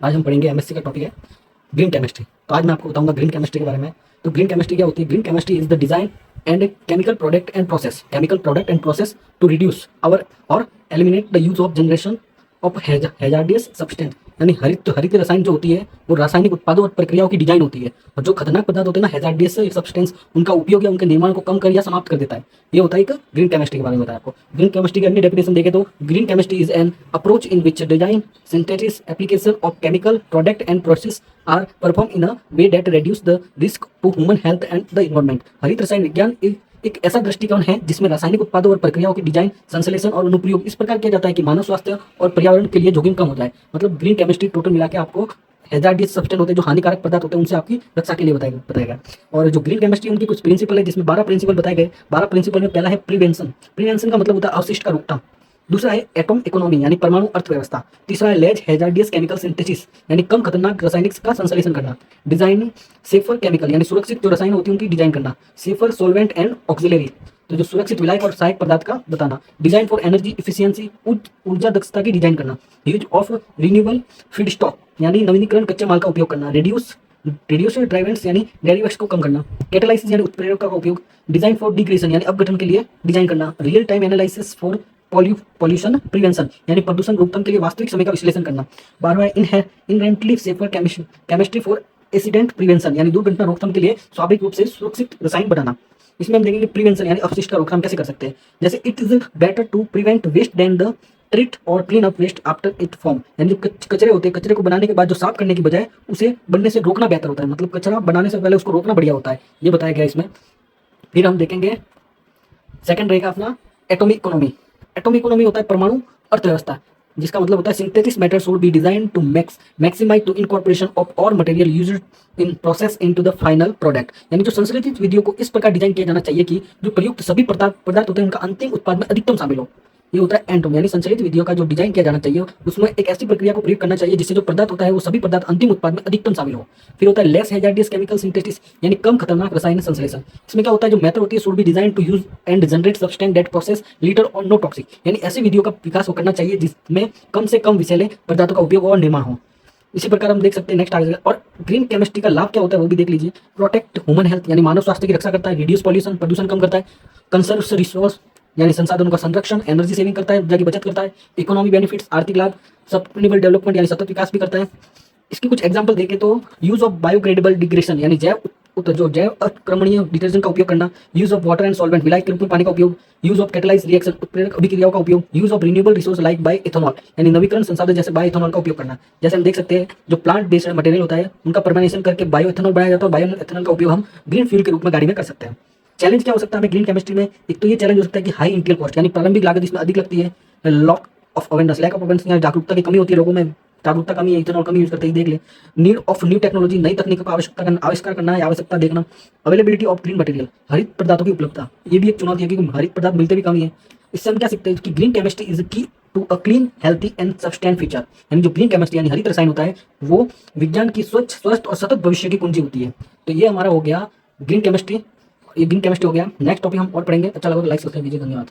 आज हम पढ़ेंगे एमएससी का टॉपिक है ग्रीन केमिस्ट्री। तो आज मैं आपको बताऊंगा ग्रीन केमिस्ट्री के बारे में। तो ग्रीन केमिस्ट्री क्या होती है? Green chemistry is the design and chemical product and process to reduce our or eliminate the use of generation of hazardous substance. यानी हरित रसायन जो होती है वो रासायनिक उत्पादों और प्रक्रियाओं की डिजाइन होती है, और जो खतरनाक पदार्थ होते हैं ना हैजार्डियस सब्सटेंस, उनका उपयोग या उनके निर्माण को कम कर या समाप्त कर देता है। ये होता है एक ग्रीन केमिस्ट्री के बारे में बताया आपको। ग्रीन केमिस्ट्री की अन्य डेफिनेशन देखें तो green chemistry is an approach in which design synthesis application of chemical product and process are perform in a way that reduce the risk to human health and the environment. हरित रसायन विज्ञान एक ऐसा दृष्टिकोण है जिसमें रासायनिक उत्पादों और प्रक्रियाओं की डिजाइन, संश्लेषण और अनुप्रयोग इस प्रकार किया जाता है कि मानव स्वास्थ्य और पर्यावरण के लिए जोखिम कम हो जाए। मतलब ग्रीन केमिस्ट्री टोटल मिला के आपको हैजार्डियस सब्सटेंस होते हैं, जो हानिकारक पदार्थ होते हैं, उनसे आपकी रक्षा के लिए बताएगा। और जो ग्रीन केमिस्ट्री उनकी कुछ प्रिंसिपल है, जिसमें 12 प्रिंसिपल बताए गए। 12 प्रिंसिपल में पहला है प्रिवेंशन। प्रिवेंशन का मतलब होता है अवशिष्ट का रोकथाम। दूसरा है एटॉम इकोनॉमी यानी परमाणु अर्थव्यवस्था। तीसरा है लेज हैजार्डियस केमिकल सिंथेसिस यानी कम खतरनाक रासायनिक का संश्लेषण करना। डिजाइन सेफर केमिकल यानी सुरक्षित जो रसायन होती है उनकी डिजाइन करना। सेफर सोलवेंट एंड ऑक्सिलरी तो जो सुरक्षित विलायक और सहायक पदार्थ का बताना। डिजाइन फॉर एनर्जी इफिशियंसी ऊर्जा दक्षता की डिजाइन करना। Use of renewable feed stock यानी नवीनीकरण कच्चे माल का उपयोग करना। रिड्यूस ड्राइवेंट्स यानी डेरिवेट्स को कम करना। कैटालाइसिस यानी उत्प्रेरक का उपयोग। डिजाइन फॉर डिग्रेडेशन यानी अपघटन के लिए डिजाइन करना। Real time analysis for pollution prevention यानी प्रदूषण रोकथाम के लिए वास्तविक समय का विश्लेषण करना। 12वां inherently safer chemistry for accident prevention यानी दुर्घटना रोकथाम के लिए स्वाभाविक रूप से सुरक्षित रसायन बनाना। इसमें हम देखेंगे प्रिवेंशन यानी अपशिष्ट का रोकथाम कैसे कर सकते हैं। जैसे it is better to prevent waste than the treat or clean up waste after it form यानी जो कचरे होते हैं, कचरे को बनाने के बाद जो साफ करने की बजाय उसे बनने से रोकना बेहतर होता है। मतलब कचरा बनाने से पहले उसको रोकना बढ़िया होता है, ये बताया गया इसमें। फिर हम देखेंगे सेकंड रहेगा अपना एटॉमिक इकोनॉमी। एटॉमिक इकोनॉमी होता है परमाणु अर्थव्यवस्था, जिसका मतलब होता है synthesis matter should be design to maximize to incorporation of all material used in process into the final product. यानी जो संश्लेषित विधियों को इस प्रकार डिजाइन किया जाना चाहिए कि जो प्रयुक्त सभी पदार्थ होते हैं उनका अंतिम उत्पाद में अधिकतम शामिल हो। ये होता है एंटोम यानी संश्लेषित विधियों का जो डिजाइन किया जाना चाहिए उसमें एक ऐसी प्रक्रिया को प्रयोग करना चाहिए जिससे जो पदार्थ होता है वो सभी पदार्थ अंतिम उत्पाद में अधिकतम शामिल हो। फिर होता है लेस हैजार्डियस केमिकल सिंथेसिस यानी कम खतरनाक रासायनिक संश्लेषण। इसमें क्या होता है, जो मेथड होती है should be design to use and generate substance that process little और नो टॉक्सिक यानी ऐसी विधियों का विकास हो करना चाहिए जिसमें कम से कम विषैले पदार्थों का उपयोग और निर्माण हो। इसी प्रकार हम देख सकते हैं नेक्स्ट आगे। और ग्रीन केमिस्ट्री का लाभ क्या होता है वो भी देख लीजिए। प्रोटेक्ट ह्यूमन हेल्थ यानी मानव स्वास्थ्य की रक्षा करता है। रिड्यूस पॉल्यूशन प्रदूषण कम करता है। कंजर्व रिसोर्स यानी संसाधनों का संरक्षण, एनर्जी सेविंग करता है, ऊर्जा की बचत करता है। इकोनॉमी बेनिफिट्स आर्थिक लाभ, सस्टेनेबल डेवलपमेंट यानी सतत विकास भी करता है। इसकी कुछ एग्जांपल देखें तो यूज ऑफ बायोग्रेडेबल डिग्रेडेशन यानी जैव अक्रमणीय डिटर्जेंट का उपयोग करना। Use of water and solvent विलायक के रूप में पानी का उपयोग। यूज ऑफ कैटलाइज रिएक्शन उत्प्रेरक अभिक्रियाओं का उपयोग। Use of renewable resource like bio ethanol यानी नवीकरण संसाधन जैसे बायो इथेनॉल का उपयोग करना। जैसे हम देख सकते हैं जो प्लांट बेस्ड मटेरियल होता है उनका फर्मेंटेशन करके बायो इथेनॉल बनाया जाता है। बायो इथेनॉल का उपयोग हम ग्रीन फ्यूल के रूप में गाड़ी में कर सकते हैं। चैलेंज क्या हो सकता है हमें ग्रीन केमिस्ट्री में? एक तो ये चैलेंज हो सकता है कि हाई इनिशियल कॉस्ट यानी प्रारंभिक लागत इसमें अधिक लगती है। Lack of awareness lack of awareness यानी जागरूकता की कमी होती है, लोगों में जागरूकता कमी है, इथेनॉल कमी यूज करते ही देख ले। नीड ऑफ न्यू टेक्नोलॉजी नई तकनीकों का आविष्कार करना है, आवश्यकता देखना। अवेलेबिलिटी ऑफ ग्रीन मटेरियल हरित पदार्थों की उपलब्धता, ये भी एक चुनौती है क्योंकि हरित पदार्थ मिलते भी कमी है। इससे हम क्या सीखते हैं कि green chemistry is key to a clean healthy and sustain future यानी जो ग्रीन केमिस्ट्री यानी हरित रसायन होता है वो विज्ञान की स्वच्छ स्वस्थ और सतत भविष्य की कुंजी होती है। तो ये हमारा हो गया ग्रीन केमिस्ट्री। ये ग्रीन केमिस्ट्री हो गया। नेक्स्ट टॉपिक हम और पढ़ेंगे। अच्छा लगा तो लाइक सब्सक्राइब कीजिए। धन्यवाद।